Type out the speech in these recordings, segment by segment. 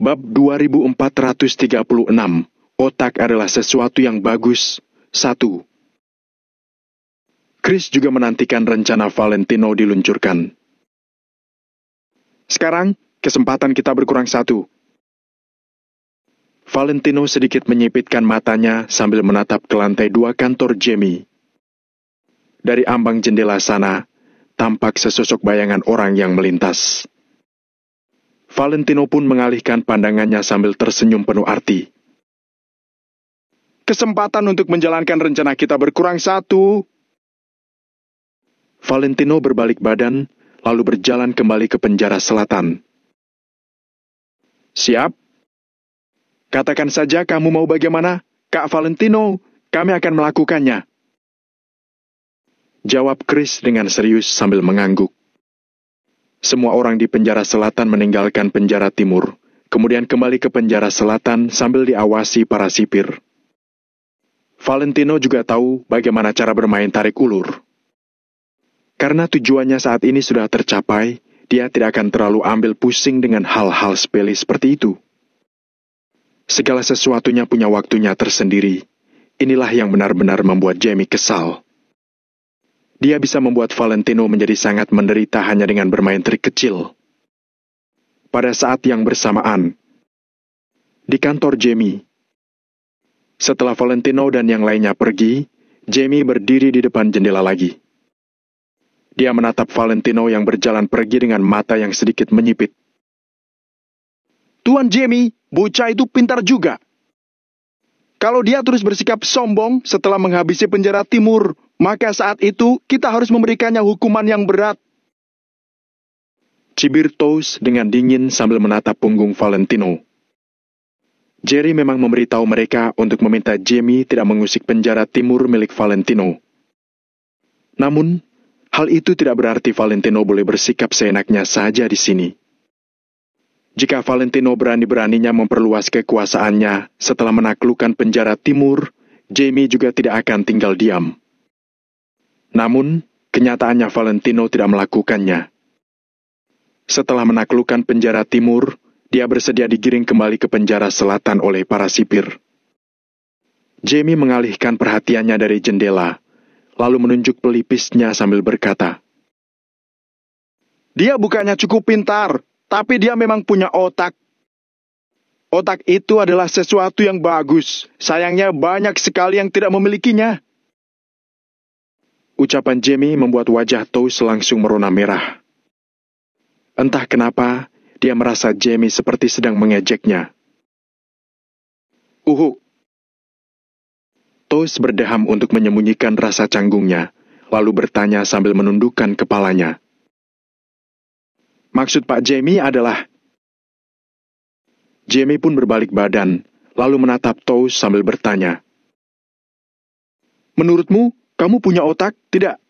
Bab 2436. Otak adalah sesuatu yang bagus. 1. Chris juga menantikan rencana Valentino diluncurkan. Sekarang, kesempatan kita berkurang 1. Valentino sedikit menyipitkan matanya sambil menatap ke lantai 2 kantor Jamie. Dari ambang jendela sana, tampak sesosok bayangan orang yang melintas. Valentino pun mengalihkan pandangannya sambil tersenyum penuh arti. Kesempatan untuk menjalankan rencana kita berkurang 1. Valentino berbalik badan, lalu berjalan kembali ke penjara selatan. Siap? Katakan saja kamu mau bagaimana, Kak Valentino, kami akan melakukannya. Jawab Chris dengan serius sambil mengangguk. Semua orang di penjara selatan meninggalkan penjara timur, kemudian kembali ke penjara selatan sambil diawasi para sipir. Valentino juga tahu bagaimana cara bermain tarik ulur. Karena tujuannya saat ini sudah tercapai, dia tidak akan terlalu ambil pusing dengan hal-hal sepele seperti itu. Segala sesuatunya punya waktunya tersendiri. Inilah yang benar-benar membuat Jamie kesal. Dia bisa membuat Valentino menjadi sangat menderita hanya dengan bermain trik kecil. Pada saat yang bersamaan, di kantor Jamie, setelah Valentino dan yang lainnya pergi, Jamie berdiri di depan jendela lagi. Dia menatap Valentino yang berjalan pergi dengan mata yang sedikit menyipit. Tuan Jamie, bocah itu pintar juga. Kalau dia terus bersikap sombong setelah menghabisi penjara timur, maka saat itu kita harus memberikannya hukuman yang berat. Cibir Toast dengan dingin sambil menatap punggung Valentino. Jerry memang memberitahu mereka untuk meminta Jamie tidak mengusik penjara timur milik Valentino. Namun, hal itu tidak berarti Valentino boleh bersikap seenaknya saja di sini. Jika Valentino berani-beraninya memperluas kekuasaannya setelah menaklukkan penjara timur, Jamie juga tidak akan tinggal diam. Namun, kenyataannya Valentino tidak melakukannya. Setelah menaklukkan penjara timur, dia bersedia digiring kembali ke penjara selatan oleh para sipir. Jamie mengalihkan perhatiannya dari jendela, lalu menunjuk pelipisnya sambil berkata, "Dia bukannya cukup pintar, tapi dia memang punya otak. Otak itu adalah sesuatu yang bagus. Sayangnya banyak sekali yang tidak memilikinya." Ucapan Jamie membuat wajah Toast langsung merona merah. Entah kenapa, dia merasa Jamie seperti sedang mengejeknya. Toast berdeham untuk menyembunyikan rasa canggungnya, lalu bertanya sambil menundukkan kepalanya. Maksud Pak Jamie adalah... Jamie pun berbalik badan, lalu menatap Toast sambil bertanya. Menurutmu, kamu punya otak, tidak?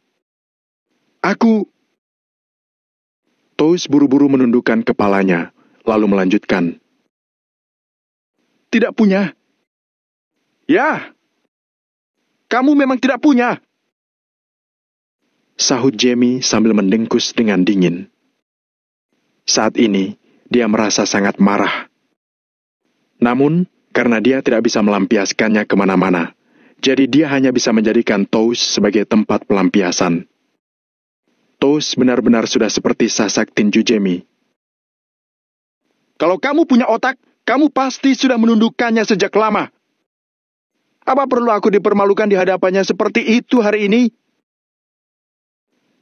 Aku... Toast buru-buru menundukkan kepalanya, lalu melanjutkan. Tidak punya. Ya, kamu memang tidak punya. Sahut Jamie sambil mendengkus dengan dingin. Saat ini, dia merasa sangat marah. Namun, karena dia tidak bisa melampiaskannya kemana-mana, jadi dia hanya bisa menjadikan Toast sebagai tempat pelampiasan. Toast benar-benar sudah seperti sasak tinju Jamie. Kalau kamu punya otak, kamu pasti sudah menundukkannya sejak lama. Apa perlu aku dipermalukan di hadapannya seperti itu hari ini?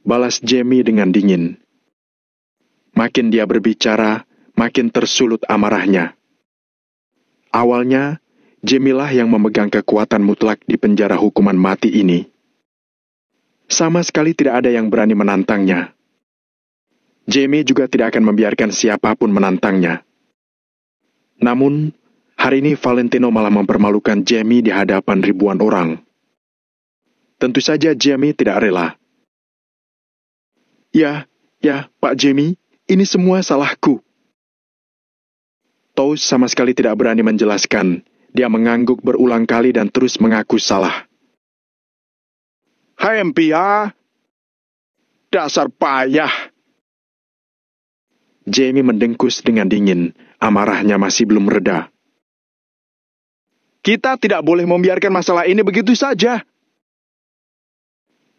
Balas Jamie dengan dingin. Makin dia berbicara, makin tersulut amarahnya. Awalnya, Jamie lah yang memegang kekuatan mutlak di penjara hukuman mati ini. Sama sekali tidak ada yang berani menantangnya. Jamie juga tidak akan membiarkan siapapun menantangnya. Namun, hari ini Valentino malah mempermalukan Jamie di hadapan ribuan orang. Tentu saja Jamie tidak rela. Ya, Pak Jamie, ini semua salahku. Toast sama sekali tidak berani menjelaskan. Dia mengangguk berulang kali dan terus mengaku salah. Hai Empia, dasar payah. Jamie mendengkus dengan dingin, amarahnya masih belum reda. Kita tidak boleh membiarkan masalah ini begitu saja.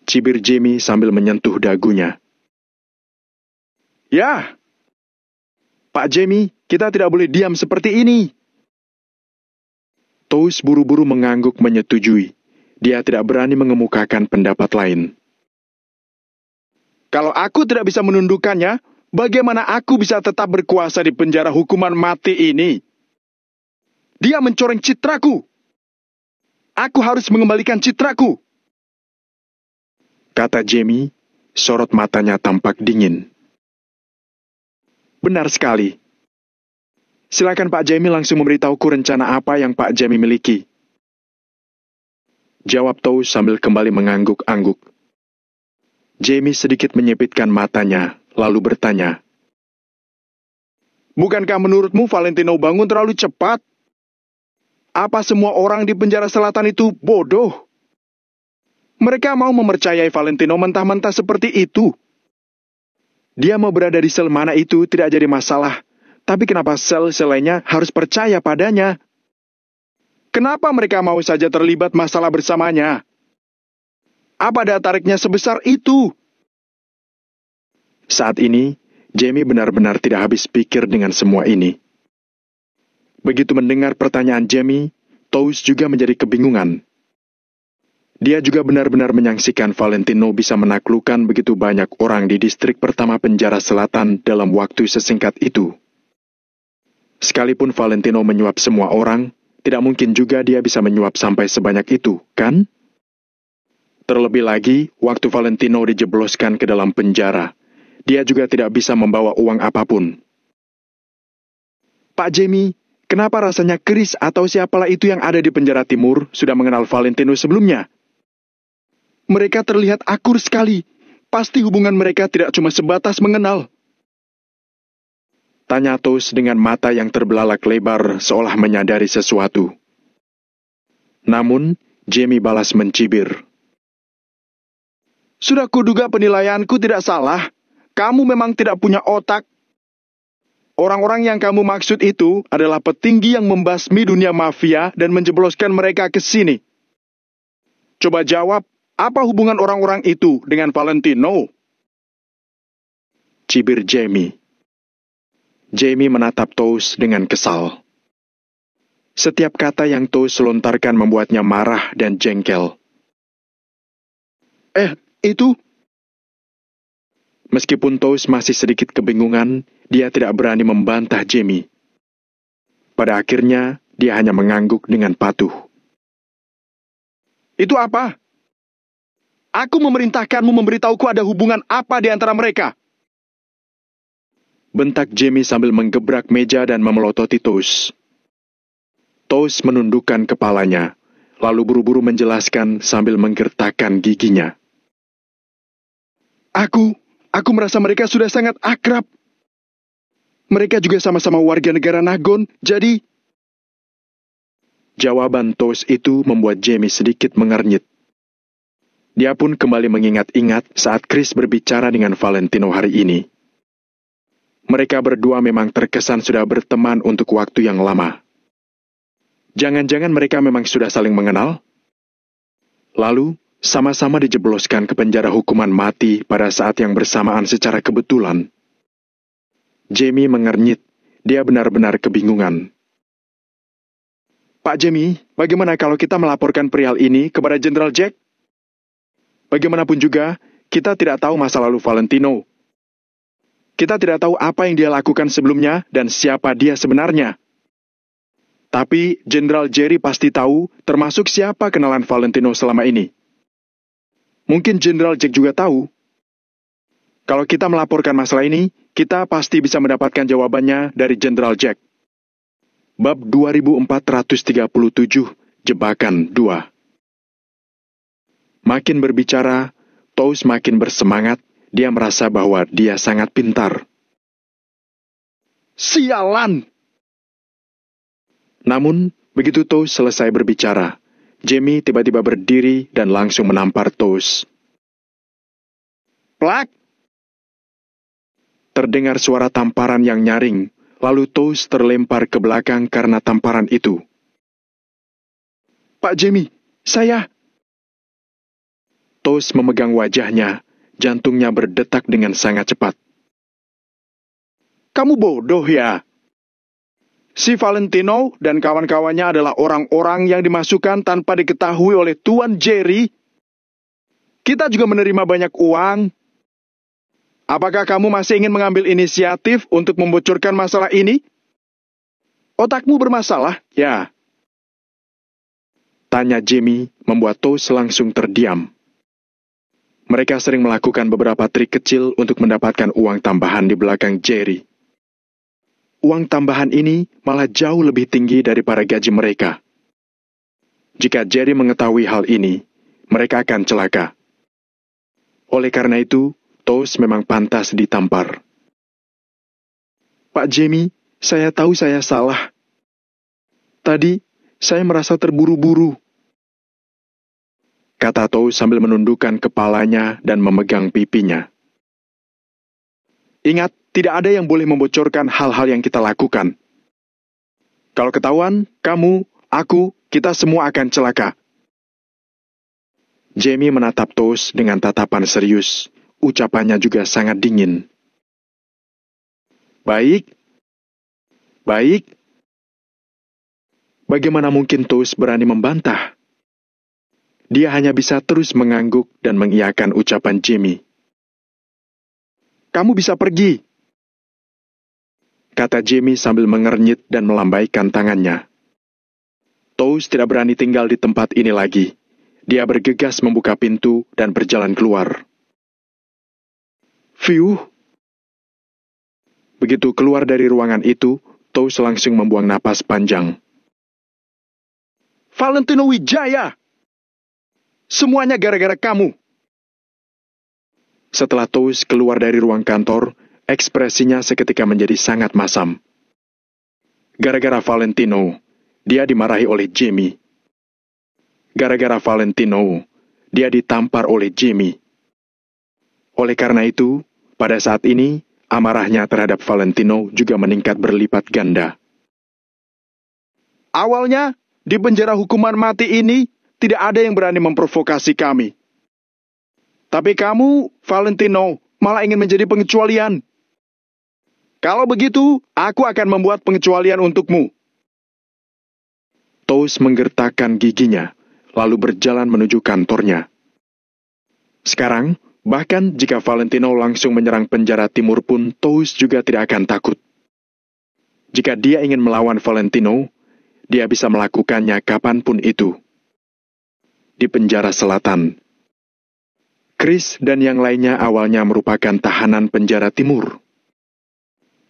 Cibir Jamie sambil menyentuh dagunya. Ya, Pak Jamie, kita tidak boleh diam seperti ini. Toast buru-buru mengangguk menyetujui. Dia tidak berani mengemukakan pendapat lain. Kalau aku tidak bisa menundukkannya, bagaimana aku bisa tetap berkuasa di penjara hukuman mati ini? Dia mencoreng citraku. Aku harus mengembalikan citraku. Kata Jamie, sorot matanya tampak dingin. Benar sekali. Silakan Pak Jamie langsung memberitahuku rencana apa yang Pak Jamie miliki. Jawab Toast sambil kembali mengangguk-angguk. Jamie sedikit menyipitkan matanya, lalu bertanya. Bukankah menurutmu Valentino bangun terlalu cepat? Apa semua orang di penjara selatan itu bodoh? Mereka mau mempercayai Valentino mentah-mentah seperti itu. Dia mau berada di sel mana itu tidak jadi masalah. Tapi kenapa sel-sel lainnya harus percaya padanya? Kenapa mereka mau saja terlibat masalah bersamanya? Apa daya tariknya sebesar itu? Saat ini, Jamie benar-benar tidak habis pikir dengan semua ini. Begitu mendengar pertanyaan Jamie, Toast juga menjadi kebingungan. Dia juga benar-benar menyaksikan Valentino bisa menaklukkan begitu banyak orang di distrik pertama penjara selatan dalam waktu sesingkat itu. Sekalipun Valentino menyuap semua orang, tidak mungkin juga dia bisa menyuap sampai sebanyak itu, kan? Terlebih lagi, waktu Valentino dijebloskan ke dalam penjara, dia juga tidak bisa membawa uang apapun. Pak Jamie, kenapa rasanya Chris atau siapalah itu yang ada di penjara timur sudah mengenal Valentino sebelumnya? Mereka terlihat akur sekali. Pasti hubungan mereka tidak cuma sebatas mengenal. Tanya Toast dengan mata yang terbelalak lebar seolah menyadari sesuatu. Namun, Jamie balas mencibir. Sudah kuduga penilaianku tidak salah. Kamu memang tidak punya otak. Orang-orang yang kamu maksud itu adalah petinggi yang membasmi dunia mafia dan menjebloskan mereka ke sini. Coba jawab, apa hubungan orang-orang itu dengan Valentino? Cibir Jamie. Jamie menatap Toast dengan kesal. Setiap kata yang Toast lontarkan membuatnya marah dan jengkel. Itu? Meskipun Toast masih sedikit kebingungan, dia tidak berani membantah Jamie. Pada akhirnya, dia hanya mengangguk dengan patuh. Itu apa? Aku memerintahkanmu memberitahuku ada hubungan apa di antara mereka. Bentak Jamie sambil menggebrak meja dan memelototi Toast. Toast menundukkan kepalanya, lalu buru-buru menjelaskan sambil menggertakkan giginya. Aku merasa mereka sudah sangat akrab. Mereka juga sama-sama warga negara Nagon, jadi... Jawaban Toast itu membuat Jamie sedikit mengernyit. Dia pun kembali mengingat-ingat saat Chris berbicara dengan Valentino hari ini. Mereka berdua memang terkesan sudah berteman untuk waktu yang lama. Jangan-jangan mereka memang sudah saling mengenal? Lalu, sama-sama dijebloskan ke penjara hukuman mati pada saat yang bersamaan secara kebetulan. Jamie mengernyit. Dia benar-benar kebingungan. Pak Jamie, bagaimana kalau kita melaporkan perihal ini kepada Jenderal Jack? Bagaimanapun juga, kita tidak tahu masa lalu Valentino. Kita tidak tahu apa yang dia lakukan sebelumnya dan siapa dia sebenarnya. Tapi Jenderal Jerry pasti tahu termasuk siapa kenalan Valentino selama ini. Mungkin Jenderal Jack juga tahu. Kalau kita melaporkan masalah ini, kita pasti bisa mendapatkan jawabannya dari Jenderal Jack. Bab 2437, Jebakan 2. Makin berbicara, Toast makin bersemangat. Dia merasa bahwa dia sangat pintar. Sialan! Namun, begitu Toast selesai berbicara, Jamie tiba-tiba berdiri dan langsung menampar Toast. Plak! Terdengar suara tamparan yang nyaring, lalu Toast terlempar ke belakang karena tamparan itu. Pak Jamie, saya... Toast memegang wajahnya, jantungnya berdetak dengan sangat cepat. Kamu bodoh ya? Si Valentino dan kawan-kawannya adalah orang-orang yang dimasukkan tanpa diketahui oleh Tuan Jerry. Kita juga menerima banyak uang. Apakah kamu masih ingin mengambil inisiatif untuk membocorkan masalah ini? Otakmu bermasalah, ya? Tanya Jamie, membuat Toast langsung terdiam. Mereka sering melakukan beberapa trik kecil untuk mendapatkan uang tambahan di belakang Jerry. Uang tambahan ini malah jauh lebih tinggi daripada gaji mereka. Jika Jerry mengetahui hal ini, mereka akan celaka. Oleh karena itu, Toast memang pantas ditampar. Pak Jamie, saya tahu saya salah. Tadi, saya merasa terburu-buru. Kata Toast sambil menundukkan kepalanya dan memegang pipinya. Ingat, tidak ada yang boleh membocorkan hal-hal yang kita lakukan. Kalau ketahuan, kamu, aku, kita semua akan celaka. Jamie menatap Toast dengan tatapan serius. Ucapannya juga sangat dingin. Baik. Baik. Bagaimana mungkin Toast berani membantah? Dia hanya bisa terus mengangguk dan mengiyakan ucapan Jamie. Kamu bisa pergi, kata Jamie sambil mengernyit dan melambaikan tangannya. Toast tidak berani tinggal di tempat ini lagi. Dia bergegas membuka pintu dan berjalan keluar. Fiuh! Begitu keluar dari ruangan itu, Toast langsung membuang napas panjang. Valentino Wijaya! Semuanya gara-gara kamu! Setelah Toast keluar dari ruang kantor, ekspresinya seketika menjadi sangat masam. Gara-gara Valentino, dia dimarahi oleh Jamie. Gara-gara Valentino, dia ditampar oleh Jamie. Oleh karena itu, pada saat ini, amarahnya terhadap Valentino juga meningkat berlipat ganda. Awalnya, di penjara hukuman mati ini, tidak ada yang berani memprovokasi kami. Tapi kamu, Valentino, malah ingin menjadi pengecualian. Kalau begitu, aku akan membuat pengecualian untukmu. Toast menggertakkan giginya, lalu berjalan menuju kantornya. Sekarang, bahkan jika Valentino langsung menyerang penjara timur pun, Toast juga tidak akan takut. Jika dia ingin melawan Valentino, dia bisa melakukannya kapanpun itu. Di penjara selatan, Chris dan yang lainnya awalnya merupakan tahanan penjara timur.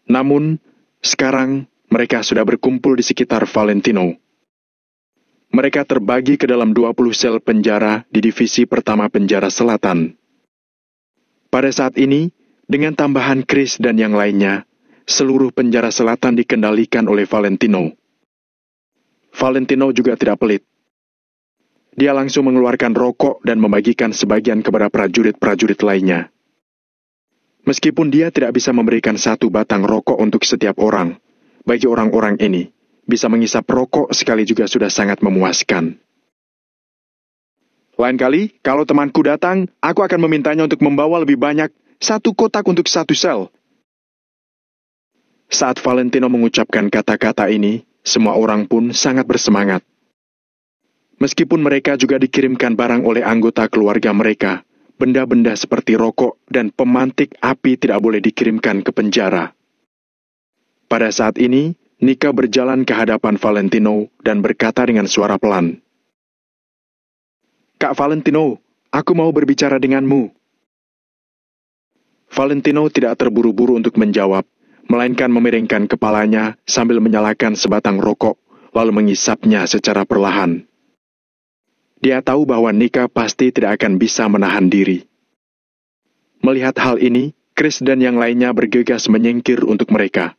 Namun, sekarang mereka sudah berkumpul di sekitar Valentino. Mereka terbagi ke dalam 20 sel penjara di divisi pertama penjara selatan. Pada saat ini, dengan tambahan Chris dan yang lainnya, seluruh penjara selatan dikendalikan oleh Valentino. Valentino juga tidak pelit. Dia langsung mengeluarkan rokok dan membagikan sebagian kepada prajurit-prajurit lainnya. Meskipun dia tidak bisa memberikan satu batang rokok untuk setiap orang, bagi orang-orang ini, bisa mengisap rokok sekali juga sudah sangat memuaskan. Lain kali, kalau temanku datang, aku akan memintanya untuk membawa lebih banyak, satu kotak untuk satu sel. Saat Valentino mengucapkan kata-kata ini, semua orang pun sangat bersemangat. Meskipun mereka juga dikirimkan barang oleh anggota keluarga mereka, benda-benda seperti rokok dan pemantik api tidak boleh dikirimkan ke penjara. Pada saat ini, Nika berjalan ke hadapan Valentino dan berkata dengan suara pelan, Kak Valentino, aku mau berbicara denganmu. Valentino tidak terburu-buru untuk menjawab, melainkan memiringkan kepalanya sambil menyalakan sebatang rokok, lalu mengisapnya secara perlahan. Dia tahu bahwa Nika pasti tidak akan bisa menahan diri. Melihat hal ini, Chris dan yang lainnya bergegas menyingkir untuk mereka.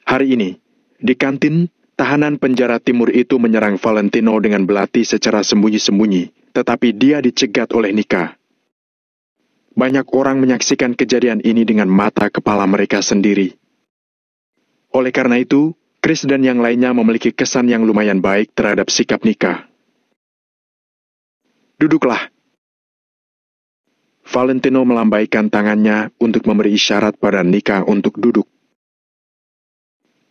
Hari ini, di kantin, tahanan penjara timur itu menyerang Valentino dengan belati secara sembunyi-sembunyi, tetapi dia dicegat oleh Nika. Banyak orang menyaksikan kejadian ini dengan mata kepala mereka sendiri. Oleh karena itu, Chris dan yang lainnya memiliki kesan yang lumayan baik terhadap sikap Nika. Duduklah. Valentino melambaikan tangannya untuk memberi isyarat pada Nika untuk duduk.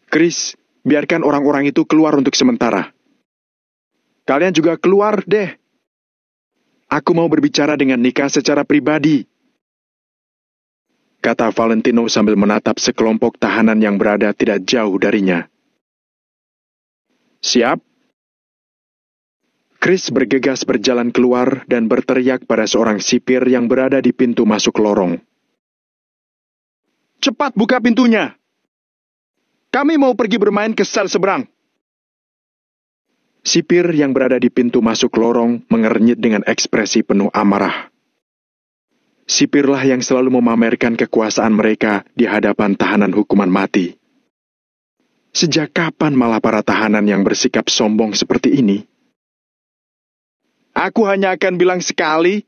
Chris, biarkan orang-orang itu keluar untuk sementara. Kalian juga keluar deh. Aku mau berbicara dengan Nika secara pribadi, kata Valentino sambil menatap sekelompok tahanan yang berada tidak jauh darinya. Siap? Chris bergegas berjalan keluar dan berteriak pada seorang sipir yang berada di pintu masuk lorong. Cepat buka pintunya! Kami mau pergi bermain ke sel seberang. Sipir yang berada di pintu masuk lorong mengernyit dengan ekspresi penuh amarah. Sipirlah yang selalu memamerkan kekuasaan mereka di hadapan tahanan hukuman mati. Sejak kapan malah para tahanan yang bersikap sombong seperti ini? Aku hanya akan bilang sekali.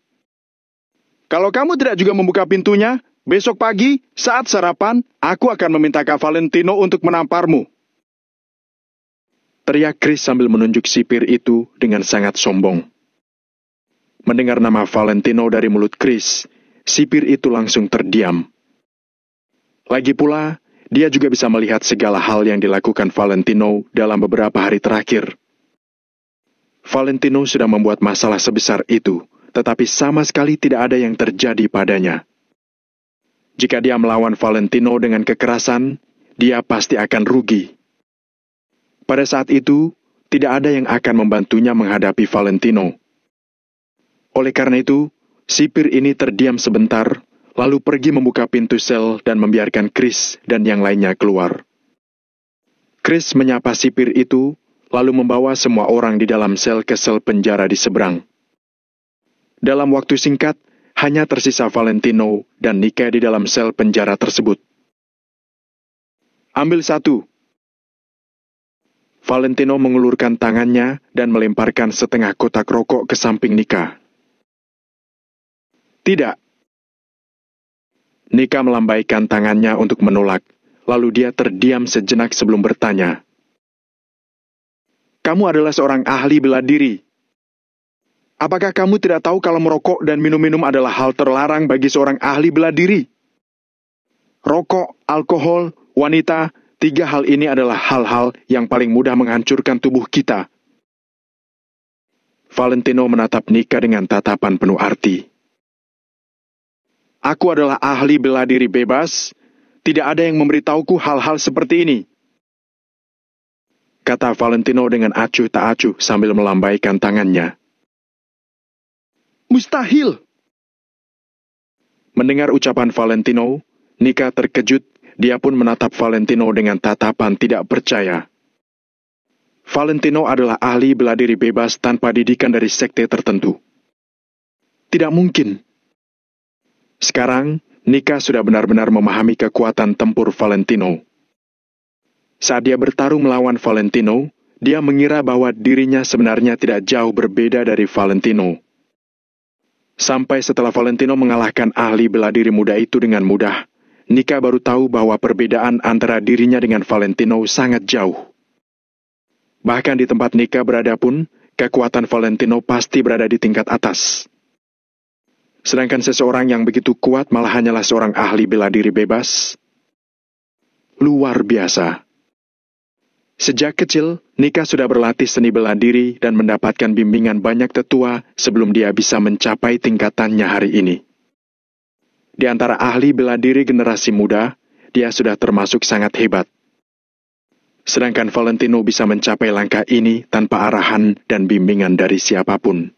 Kalau kamu tidak juga membuka pintunya, besok pagi saat sarapan, aku akan meminta Kak Valentino untuk menamparmu. Teriak Chris sambil menunjuk sipir itu dengan sangat sombong. Mendengar nama Valentino dari mulut Chris, sipir itu langsung terdiam. Lagi pula, dia juga bisa melihat segala hal yang dilakukan Valentino dalam beberapa hari terakhir. Valentino sudah membuat masalah sebesar itu, tetapi sama sekali tidak ada yang terjadi padanya. Jika dia melawan Valentino dengan kekerasan, dia pasti akan rugi. Pada saat itu, tidak ada yang akan membantunya menghadapi Valentino. Oleh karena itu, sipir ini terdiam sebentar, lalu pergi membuka pintu sel dan membiarkan Chris dan yang lainnya keluar. Chris menyapa sipir itu, lalu membawa semua orang di dalam sel ke sel penjara di seberang. Dalam waktu singkat, hanya tersisa Valentino dan Nika di dalam sel penjara tersebut. Ambil satu. Valentino mengulurkan tangannya dan melemparkan setengah kotak rokok ke samping Nika. Tidak. Nika melambaikan tangannya untuk menolak, lalu dia terdiam sejenak sebelum bertanya. Kamu adalah seorang ahli bela diri. Apakah kamu tidak tahu kalau merokok dan minum-minum adalah hal terlarang bagi seorang ahli bela diri? Rokok, alkohol, wanita, 3 hal ini adalah hal-hal yang paling mudah menghancurkan tubuh kita. Valentino menatap Nika dengan tatapan penuh arti. Aku adalah ahli bela diri bebas. Tidak ada yang memberitahuku hal-hal seperti ini, kata Valentino dengan acuh tak acuh sambil melambaikan tangannya. Mustahil! Mendengar ucapan Valentino, Nika terkejut, dia pun menatap Valentino dengan tatapan tidak percaya. Valentino adalah ahli bela diri bebas tanpa didikan dari sekte tertentu. Tidak mungkin. Sekarang, Nika sudah benar-benar memahami kekuatan tempur Valentino. Saat dia bertarung melawan Valentino, dia mengira bahwa dirinya sebenarnya tidak jauh berbeda dari Valentino. Sampai setelah Valentino mengalahkan ahli bela diri muda itu dengan mudah, Nika baru tahu bahwa perbedaan antara dirinya dengan Valentino sangat jauh. Bahkan di tempat Nika berada pun, kekuatan Valentino pasti berada di tingkat atas. Sedangkan seseorang yang begitu kuat malah hanyalah seorang ahli bela diri bebas. Luar biasa. Sejak kecil, Nika sudah berlatih seni bela diri dan mendapatkan bimbingan banyak tetua sebelum dia bisa mencapai tingkatannya hari ini. Di antara ahli bela diri generasi muda, dia sudah termasuk sangat hebat. Sedangkan Valentino bisa mencapai langkah ini tanpa arahan dan bimbingan dari siapapun.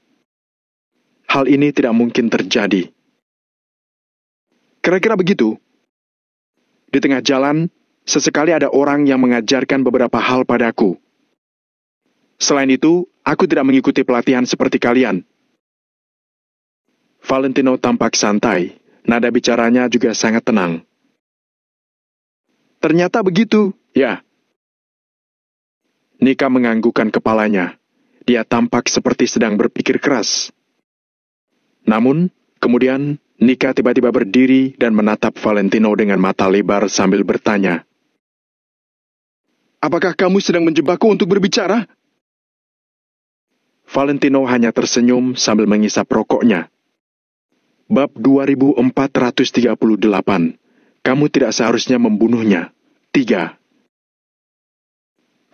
Hal ini tidak mungkin terjadi. Kira-kira begitu. Di tengah jalan, sesekali ada orang yang mengajarkan beberapa hal padaku. Selain itu, aku tidak mengikuti pelatihan seperti kalian. Valentino tampak santai, nada bicaranya juga sangat tenang. Ternyata begitu, ya. Nika menganggukkan kepalanya. Dia tampak seperti sedang berpikir keras. Namun, kemudian Nika tiba-tiba berdiri dan menatap Valentino dengan mata lebar sambil bertanya. Apakah kamu sedang menjebakku untuk berbicara? Valentino hanya tersenyum sambil mengisap rokoknya. Bab 2438. Kamu tidak seharusnya membunuhnya. 3.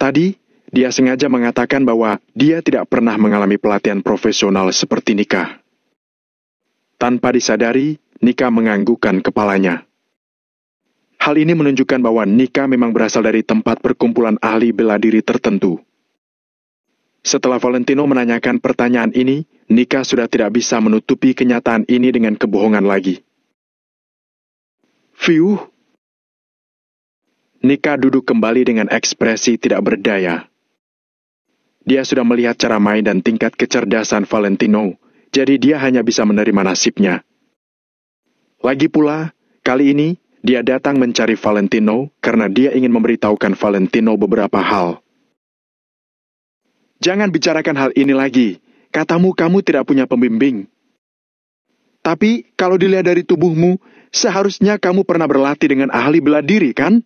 Tadi, dia sengaja mengatakan bahwa dia tidak pernah mengalami pelatihan profesional seperti Nika. Tanpa disadari, Nika menganggukkan kepalanya. Hal ini menunjukkan bahwa Nika memang berasal dari tempat perkumpulan ahli bela diri tertentu. Setelah Valentino menanyakan pertanyaan ini, Nika sudah tidak bisa menutupi kenyataan ini dengan kebohongan lagi. Fiuh! Nika duduk kembali dengan ekspresi tidak berdaya. Dia sudah melihat cara main dan tingkat kecerdasan Valentino, jadi dia hanya bisa menerima nasibnya. Lagi pula, kali ini dia datang mencari Valentino karena dia ingin memberitahukan Valentino beberapa hal. Jangan bicarakan hal ini lagi, katamu kamu tidak punya pembimbing. Tapi kalau dilihat dari tubuhmu, seharusnya kamu pernah berlatih dengan ahli bela diri, kan?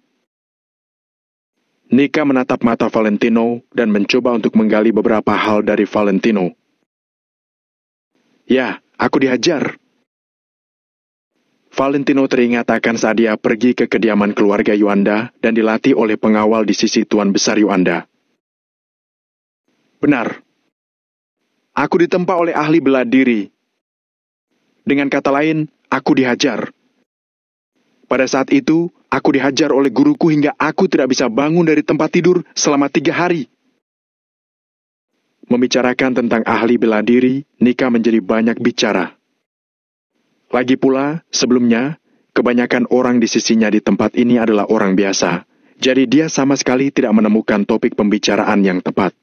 Nika menatap mata Valentino dan mencoba untuk menggali beberapa hal dari Valentino. Ya, aku dihajar. Valentino teringat akan saat dia pergi ke kediaman keluarga Yuanda dan dilatih oleh pengawal di sisi Tuan Besar Yuanda. Benar. Aku ditempa oleh ahli bela diri. Dengan kata lain, aku dihajar. Pada saat itu, aku dihajar oleh guruku hingga aku tidak bisa bangun dari tempat tidur selama 3 hari. Membicarakan tentang ahli bela diri, Nika menjadi banyak bicara. Lagi pula, sebelumnya, kebanyakan orang di sisinya di tempat ini adalah orang biasa. Jadi dia sama sekali tidak menemukan topik pembicaraan yang tepat.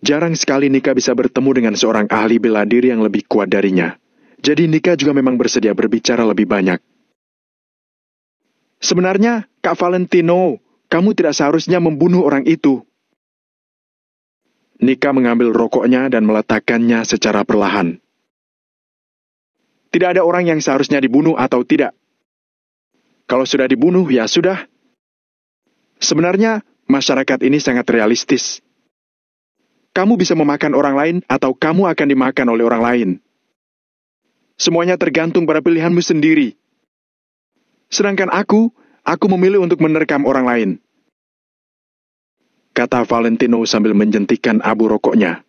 Jarang sekali Nika bisa bertemu dengan seorang ahli bela diri yang lebih kuat darinya. Jadi Nika juga memang bersedia berbicara lebih banyak. Sebenarnya, Kak Valentino, kamu tidak seharusnya membunuh orang itu. Nika mengambil rokoknya dan meletakkannya secara perlahan. Tidak ada orang yang seharusnya dibunuh atau tidak. Kalau sudah dibunuh, ya sudah. Sebenarnya, masyarakat ini sangat realistis. Kamu bisa memakan orang lain atau kamu akan dimakan oleh orang lain. Semuanya tergantung pada pilihanmu sendiri. Sedangkan aku memilih untuk menerkam orang lain. Kata Valentino sambil menjentikan abu rokoknya.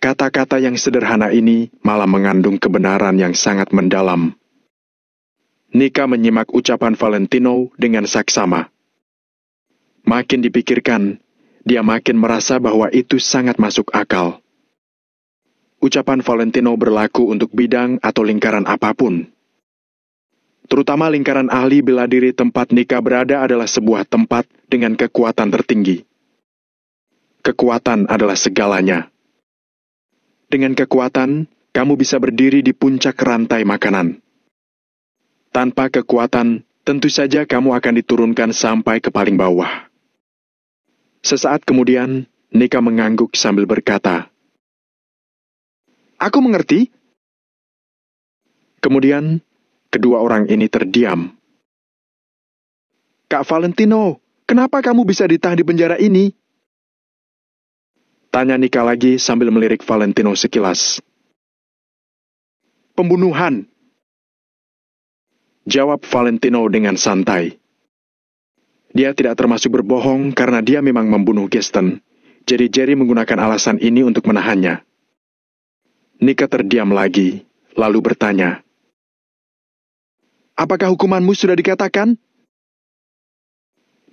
Kata-kata yang sederhana ini malah mengandung kebenaran yang sangat mendalam. Nika menyimak ucapan Valentino dengan saksama. Makin dipikirkan, dia makin merasa bahwa itu sangat masuk akal. Ucapan Valentino berlaku untuk bidang atau lingkaran apapun. Terutama lingkaran ahli bela diri tempat Nika berada adalah sebuah tempat dengan kekuatan tertinggi. Kekuatan adalah segalanya. Dengan kekuatan, kamu bisa berdiri di puncak rantai makanan. Tanpa kekuatan, tentu saja kamu akan diturunkan sampai ke paling bawah. Sesaat kemudian, Nika mengangguk sambil berkata, "Aku mengerti." Kemudian, kedua orang ini terdiam. Kak Valentino, kenapa kamu bisa ditahan di penjara ini? Tanya Nika lagi sambil melirik Valentino sekilas. Pembunuhan. Jawab Valentino dengan santai. Dia tidak termasuk berbohong karena dia memang membunuh Gaston. Jadi Jerry menggunakan alasan ini untuk menahannya. Nika terdiam lagi, lalu bertanya, apakah hukumanmu sudah dikatakan?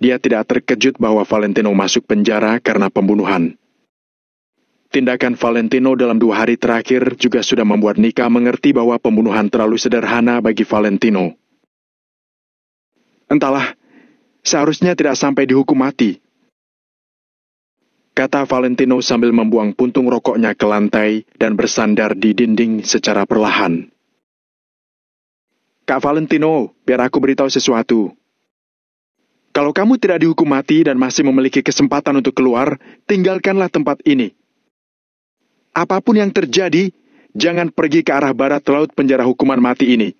Dia tidak terkejut bahwa Valentino masuk penjara karena pembunuhan. Tindakan Valentino dalam 2 hari terakhir juga sudah membuat Nika mengerti bahwa pembunuhan terlalu sederhana bagi Valentino. Entahlah, seharusnya tidak sampai dihukum mati, kata Valentino sambil membuang puntung rokoknya ke lantai dan bersandar di dinding secara perlahan. Kak Valentino, biar aku beritahu sesuatu. Kalau kamu tidak dihukum mati dan masih memiliki kesempatan untuk keluar, tinggalkanlah tempat ini. Apapun yang terjadi, jangan pergi ke arah barat laut penjara hukuman mati ini.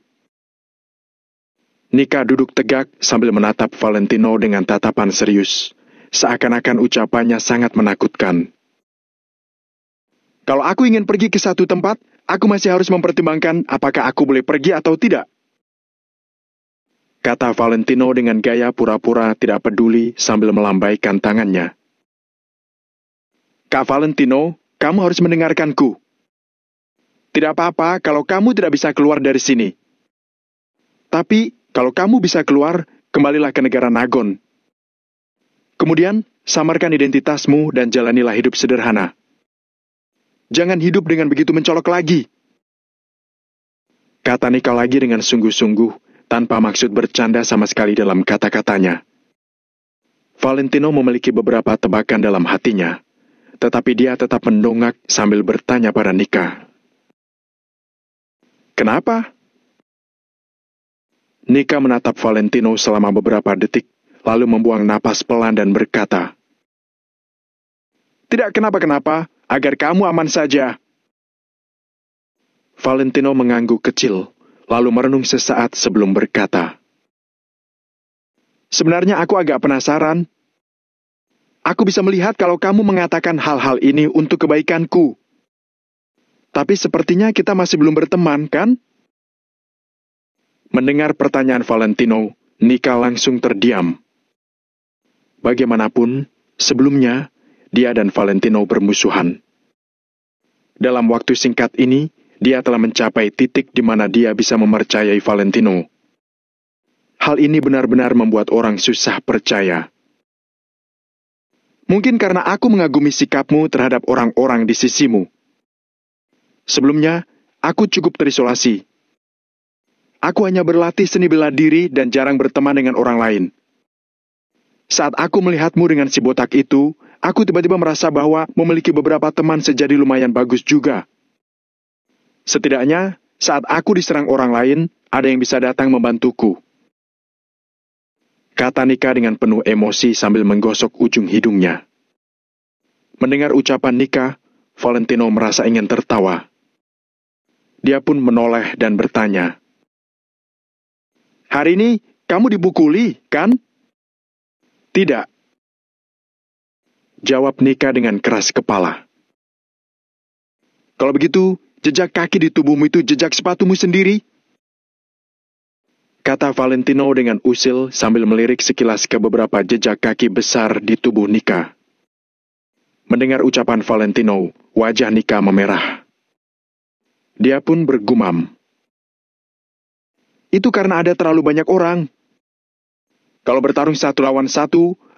Nika duduk tegak sambil menatap Valentino dengan tatapan serius, seakan-akan ucapannya sangat menakutkan. Kalau aku ingin pergi ke satu tempat, aku masih harus mempertimbangkan apakah aku boleh pergi atau tidak, kata Valentino dengan gaya pura-pura tidak peduli sambil melambaikan tangannya. Kak Valentino, kamu harus mendengarkanku. Tidak apa-apa kalau kamu tidak bisa keluar dari sini. Tapi, kalau kamu bisa keluar, kembalilah ke negara Nagon. Kemudian, samarkan identitasmu dan jalanilah hidup sederhana. Jangan hidup dengan begitu mencolok lagi, kata Nika lagi dengan sungguh-sungguh, tanpa maksud bercanda sama sekali dalam kata-katanya. Valentino memiliki beberapa tebakan dalam hatinya, tetapi dia tetap mendongak sambil bertanya pada Nika. Kenapa? Nika menatap Valentino selama beberapa detik, lalu membuang napas pelan dan berkata, Tidak kenapa-kenapa, agar kamu aman saja. Valentino mengangguk kecil, lalu merenung sesaat sebelum berkata, Sebenarnya aku agak penasaran. Aku bisa melihat kalau kamu mengatakan hal-hal ini untuk kebaikanku. Tapi sepertinya kita masih belum berteman, kan? Mendengar pertanyaan Valentino, Nika langsung terdiam. Bagaimanapun, sebelumnya, dia dan Valentino bermusuhan. Dalam waktu singkat ini, dia telah mencapai titik di mana dia bisa mempercayai Valentino. Hal ini benar-benar membuat orang susah percaya. Mungkin karena aku mengagumi sikapmu terhadap orang-orang di sisimu. Sebelumnya, aku cukup terisolasi. Aku hanya berlatih seni bela diri dan jarang berteman dengan orang lain. Saat aku melihatmu dengan si botak itu, aku tiba-tiba merasa bahwa memiliki beberapa teman sejadi lumayan bagus juga. Setidaknya, saat aku diserang orang lain, ada yang bisa datang membantuku, kata Nika dengan penuh emosi sambil menggosok ujung hidungnya. Mendengar ucapan Nika, Valentino merasa ingin tertawa. Dia pun menoleh dan bertanya, Hari ini kamu dipukuli, kan? Tidak, jawab Nika dengan keras kepala. Kalau begitu, jejak kaki di tubuhmu itu jejak sepatumu sendiri, kata Valentino dengan usil sambil melirik sekilas ke beberapa jejak kaki besar di tubuh Nika. Mendengar ucapan Valentino, wajah Nika memerah. Dia pun bergumam. Itu karena ada terlalu banyak orang. Kalau bertarung 1 lawan 1,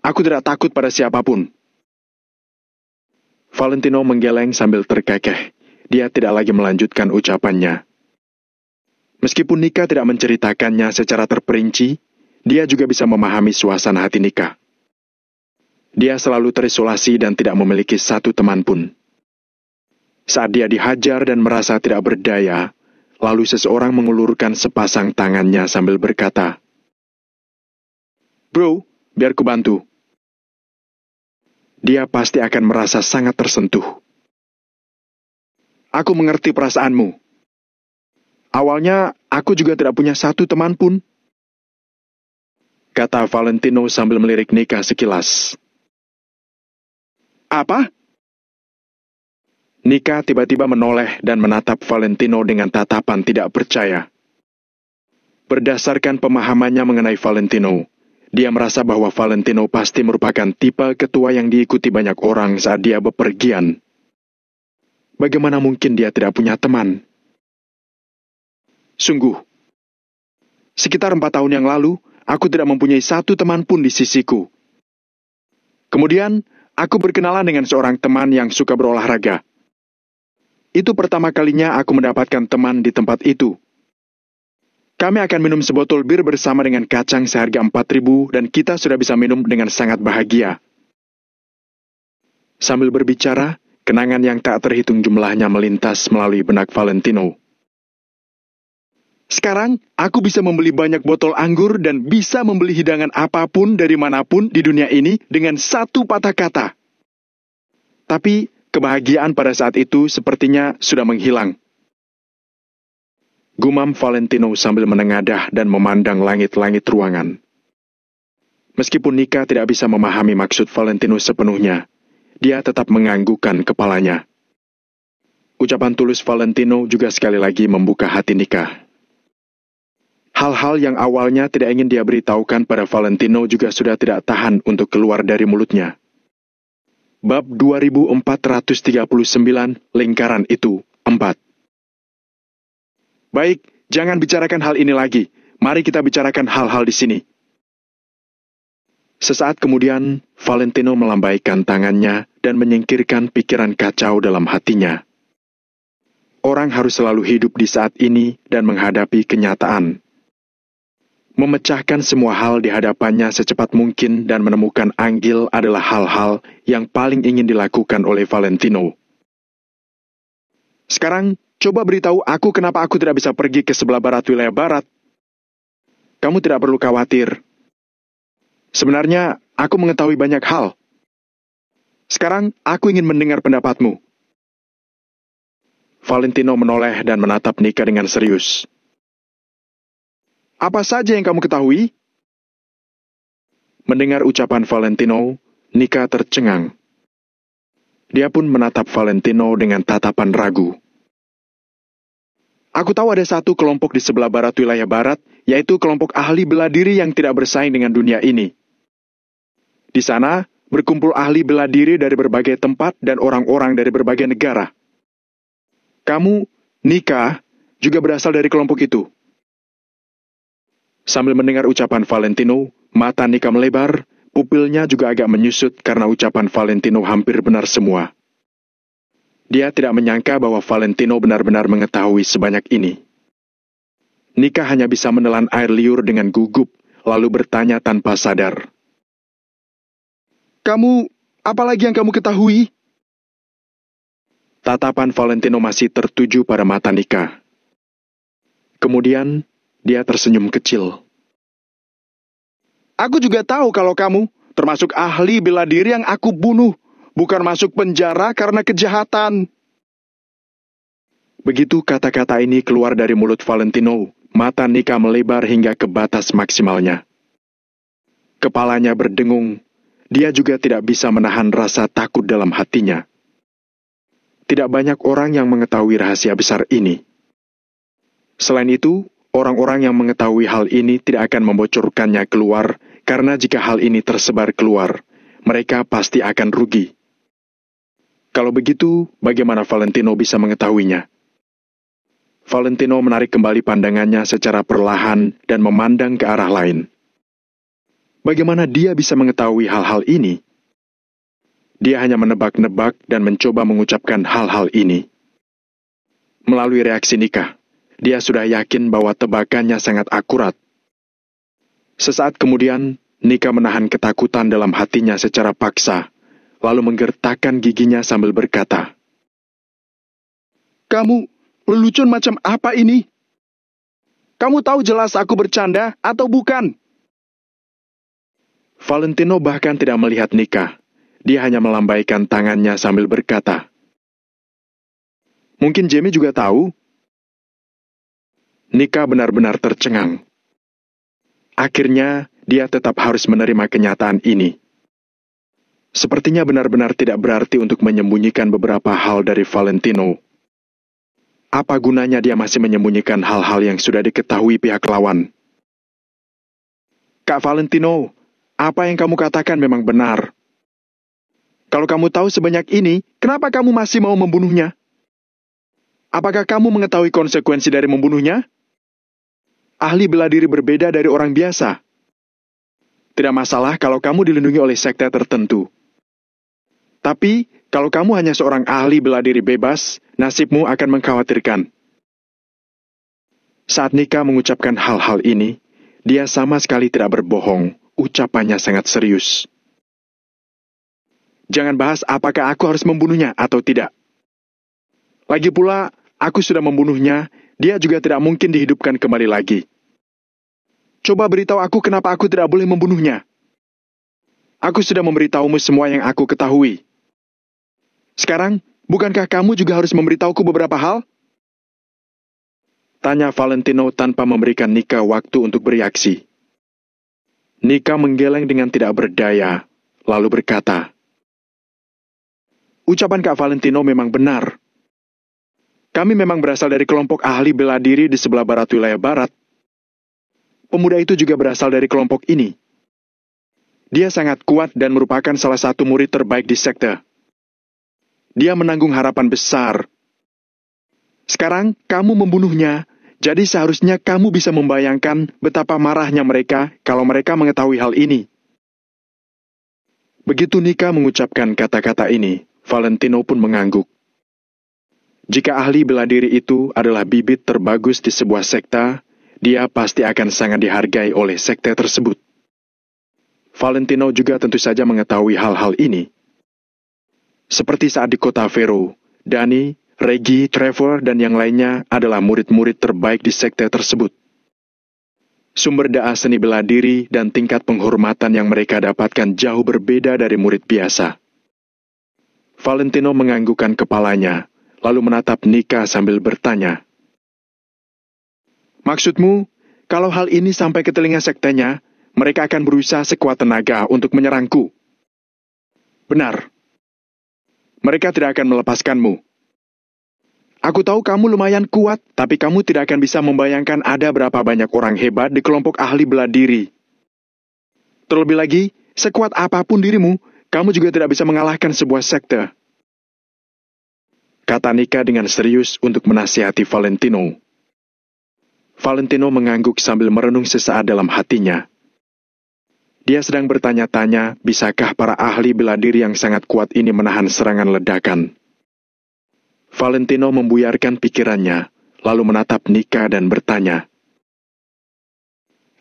aku tidak takut pada siapapun. Valentino menggeleng sambil terkekeh. Dia tidak lagi melanjutkan ucapannya. Meskipun Nika tidak menceritakannya secara terperinci, dia juga bisa memahami suasana hati Nika. Dia selalu terisolasi dan tidak memiliki satu teman pun. Saat dia dihajar dan merasa tidak berdaya, lalu seseorang mengulurkan sepasang tangannya sambil berkata, Bro, biar ku bantu. Dia pasti akan merasa sangat tersentuh. Aku mengerti perasaanmu. Awalnya, aku juga tidak punya satu teman pun, kata Valentino sambil melirik Nika sekilas. Apa? Nika tiba-tiba menoleh dan menatap Valentino dengan tatapan tidak percaya. Berdasarkan pemahamannya mengenai Valentino, dia merasa bahwa Valentino pasti merupakan tipe ketua yang diikuti banyak orang saat dia bepergian. Bagaimana mungkin dia tidak punya teman? Sungguh, sekitar 4 tahun yang lalu, aku tidak mempunyai satu teman pun di sisiku. Kemudian, aku berkenalan dengan seorang teman yang suka berolahraga. Itu pertama kalinya aku mendapatkan teman di tempat itu. Kami akan minum sebotol bir bersama dengan kacang seharga 4.000 dan kita sudah bisa minum dengan sangat bahagia. Sambil berbicara, kenangan yang tak terhitung jumlahnya melintas melalui benak Valentino. Sekarang, aku bisa membeli banyak botol anggur dan bisa membeli hidangan apapun dari manapun di dunia ini dengan satu patah kata. Tapi, kebahagiaan pada saat itu sepertinya sudah menghilang. Gumam Valentino sambil menengadah dan memandang langit-langit ruangan. Meskipun Nika tidak bisa memahami maksud Valentino sepenuhnya, dia tetap menganggukkan kepalanya. Ucapan tulus Valentino juga sekali lagi membuka hati Nika. Hal-hal yang awalnya tidak ingin dia beritahukan pada Valentino juga sudah tidak tahan untuk keluar dari mulutnya. Bab 2439, lingkaran itu, 4. Baik, jangan bicarakan hal ini lagi. Mari kita bicarakan hal-hal di sini. Sesaat kemudian, Valentino melambaikan tangannya dan menyingkirkan pikiran kacau dalam hatinya. Orang harus selalu hidup di saat ini dan menghadapi kenyataan. Memecahkan semua hal di hadapannya secepat mungkin dan menemukan anggil adalah hal-hal yang paling ingin dilakukan oleh Valentino. Sekarang, coba beritahu aku kenapa aku tidak bisa pergi ke sebelah barat wilayah barat. Kamu tidak perlu khawatir. Sebenarnya, aku mengetahui banyak hal. Sekarang, aku ingin mendengar pendapatmu. Valentino menoleh dan menatap Nika dengan serius. Apa saja yang kamu ketahui? Mendengar ucapan Valentino, Nika tercengang. Dia pun menatap Valentino dengan tatapan ragu. Aku tahu ada satu kelompok di sebelah barat wilayah barat, yaitu kelompok ahli bela diri yang tidak bersaing dengan dunia ini. Di sana, berkumpul ahli bela diri dari berbagai tempat dan orang-orang dari berbagai negara. Kamu, Nika, juga berasal dari kelompok itu. Sambil mendengar ucapan Valentino, mata Nika melebar, pupilnya juga agak menyusut karena ucapan Valentino hampir benar semua. Dia tidak menyangka bahwa Valentino benar-benar mengetahui sebanyak ini. Nika hanya bisa menelan air liur dengan gugup, lalu bertanya tanpa sadar. Kamu, apa lagi yang kamu ketahui? Tatapan Valentino masih tertuju pada mata Nika. Kemudian, dia tersenyum kecil. Aku juga tahu kalau kamu, termasuk ahli bela diri yang aku bunuh, bukan masuk penjara karena kejahatan. Begitu kata-kata ini keluar dari mulut Valentino, mata Nika melebar hingga ke batas maksimalnya. Kepalanya berdengung, dia juga tidak bisa menahan rasa takut dalam hatinya. Tidak banyak orang yang mengetahui rahasia besar ini. Selain itu, orang-orang yang mengetahui hal ini tidak akan membocorkannya keluar, karena jika hal ini tersebar keluar, mereka pasti akan rugi. Kalau begitu, bagaimana Valentino bisa mengetahuinya? Valentino menarik kembali pandangannya secara perlahan dan memandang ke arah lain. Bagaimana dia bisa mengetahui hal-hal ini? Dia hanya menebak-nebak dan mencoba mengucapkan hal-hal ini. Melalui reaksi Nika, dia sudah yakin bahwa tebakannya sangat akurat. Sesaat kemudian, Nika menahan ketakutan dalam hatinya secara paksa, lalu menggertakkan giginya sambil berkata, "Kamu, lelucon macam apa ini? Kamu tahu jelas aku bercanda atau bukan?" Valentino bahkan tidak melihat Nika. Dia hanya melambaikan tangannya sambil berkata, "Mungkin Jamie juga tahu?" Nika benar-benar tercengang. Akhirnya, dia tetap harus menerima kenyataan ini. Sepertinya benar-benar tidak berarti untuk menyembunyikan beberapa hal dari Valentino. Apa gunanya dia masih menyembunyikan hal-hal yang sudah diketahui pihak lawan? Kak Valentino, apa yang kamu katakan memang benar. Kalau kamu tahu sebanyak ini, kenapa kamu masih mau membunuhnya? Apakah kamu mengetahui konsekuensi dari membunuhnya? Ahli bela diri berbeda dari orang biasa. Tidak masalah kalau kamu dilindungi oleh sekte tertentu. Tapi, kalau kamu hanya seorang ahli bela diri bebas, nasibmu akan mengkhawatirkan. Saat Nika mengucapkan hal-hal ini, dia sama sekali tidak berbohong. Ucapannya sangat serius. Jangan bahas apakah aku harus membunuhnya atau tidak. Lagi pula, aku sudah membunuhnya, dia juga tidak mungkin dihidupkan kembali lagi. Coba beritahu aku kenapa aku tidak boleh membunuhnya. Aku sudah memberitahumu semua yang aku ketahui. Sekarang, bukankah kamu juga harus memberitahuku beberapa hal? Tanya Valentino tanpa memberikan Nika waktu untuk bereaksi. Nika menggeleng dengan tidak berdaya, lalu berkata, "Ucapan Kak Valentino memang benar. Kami memang berasal dari kelompok ahli bela diri di sebelah barat wilayah barat. Pemuda itu juga berasal dari kelompok ini. Dia sangat kuat dan merupakan salah satu murid terbaik di sekte. Dia menanggung harapan besar. Sekarang kamu membunuhnya, jadi seharusnya kamu bisa membayangkan betapa marahnya mereka kalau mereka mengetahui hal ini." Begitu Nika mengucapkan kata-kata ini, Valentino pun mengangguk. Jika ahli bela diri itu adalah bibit terbagus di sebuah sekte, dia pasti akan sangat dihargai oleh sekte tersebut. Valentino juga tentu saja mengetahui hal-hal ini. Seperti saat di kota Vero, Dani, Reggie, Trevor, dan yang lainnya adalah murid-murid terbaik di sekte tersebut. Sumber daya seni bela diri dan tingkat penghormatan yang mereka dapatkan jauh berbeda dari murid biasa. Valentino menganggukkan kepalanya, lalu menatap Nika sambil bertanya, "Maksudmu, kalau hal ini sampai ke telinga sektenya, mereka akan berusaha sekuat tenaga untuk menyerangku?" "Benar. Mereka tidak akan melepaskanmu. Aku tahu kamu lumayan kuat, tapi kamu tidak akan bisa membayangkan ada berapa banyak orang hebat di kelompok ahli bela diri. Terlebih lagi, sekuat apapun dirimu, kamu juga tidak bisa mengalahkan sebuah sekte," kata Nika dengan serius untuk menasihati Valentino. Valentino mengangguk sambil merenung sesaat dalam hatinya. Dia sedang bertanya-tanya, bisakah para ahli bela diri yang sangat kuat ini menahan serangan ledakan? Valentino membuyarkan pikirannya, lalu menatap Nika dan bertanya,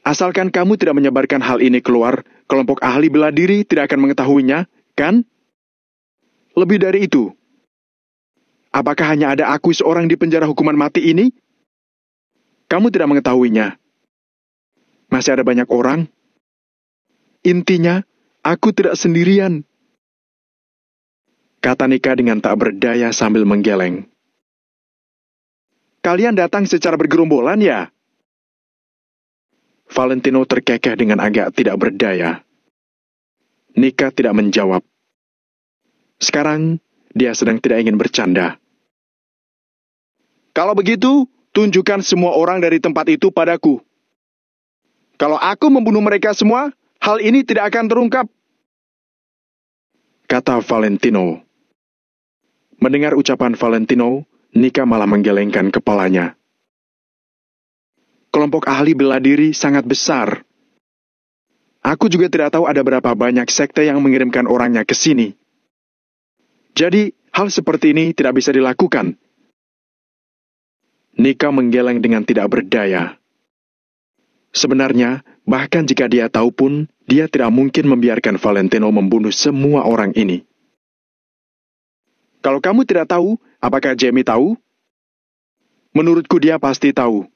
"Asalkan kamu tidak menyebarkan hal ini keluar, kelompok ahli bela diri tidak akan mengetahuinya, kan? Lebih dari itu, apakah hanya ada aku seorang di penjara hukuman mati ini? Kamu tidak mengetahuinya. Masih ada banyak orang. Intinya, aku tidak sendirian," kata Nika dengan tak berdaya sambil menggeleng. "Kalian datang secara bergerombolan ya?" Valentino terkekeh dengan agak tidak berdaya. Nika tidak menjawab. Sekarang, dia sedang tidak ingin bercanda. "Kalau begitu, tunjukkan semua orang dari tempat itu padaku. Kalau aku membunuh mereka semua, hal ini tidak akan terungkap," kata Valentino. Mendengar ucapan Valentino, Nika malah menggelengkan kepalanya. Kelompok ahli bela diri sangat besar. Aku juga tidak tahu ada berapa banyak sekte yang mengirimkan orangnya ke sini. Jadi, hal seperti ini tidak bisa dilakukan. Nika menggeleng dengan tidak berdaya. Sebenarnya, bahkan jika dia tahu pun, dia tidak mungkin membiarkan Valentino membunuh semua orang ini. "Kalau kamu tidak tahu, apakah Jamie tahu?" "Menurutku dia pasti tahu."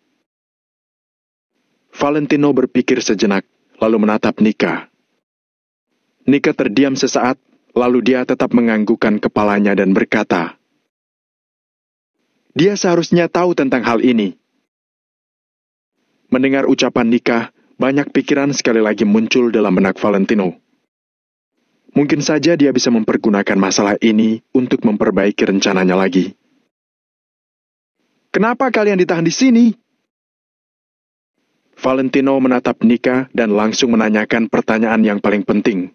Valentino berpikir sejenak, lalu menatap Nika. Nika terdiam sesaat, lalu dia tetap menganggukkan kepalanya dan berkata, "Dia seharusnya tahu tentang hal ini." Mendengar ucapan Nika, banyak pikiran sekali lagi muncul dalam benak Valentino. Mungkin saja dia bisa mempergunakan masalah ini untuk memperbaiki rencananya lagi. "Kenapa kalian ditahan di sini?" Valentino menatap Nika dan langsung menanyakan pertanyaan yang paling penting.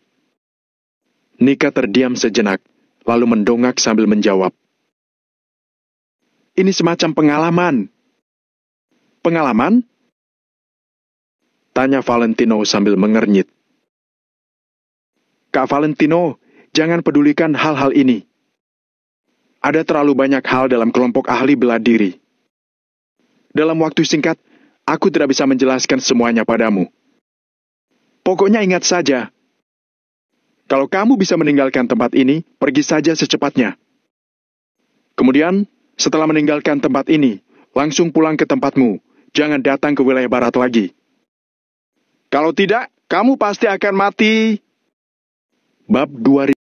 Nika terdiam sejenak, lalu mendongak sambil menjawab. "Ini semacam pengalaman." "Pengalaman?" tanya Valentino sambil mengernyit. "Kak Valentino, Jangan pedulikan hal-hal ini. Ada terlalu banyak hal dalam kelompok ahli bela diri. Dalam waktu singkat, aku tidak bisa menjelaskan semuanya padamu. Pokoknya ingat saja, kalau kamu bisa meninggalkan tempat ini, pergi saja secepatnya. Kemudian, setelah meninggalkan tempat ini, langsung pulang ke tempatmu. Jangan datang ke wilayah barat lagi. Kalau tidak, kamu pasti akan mati. Bab 2000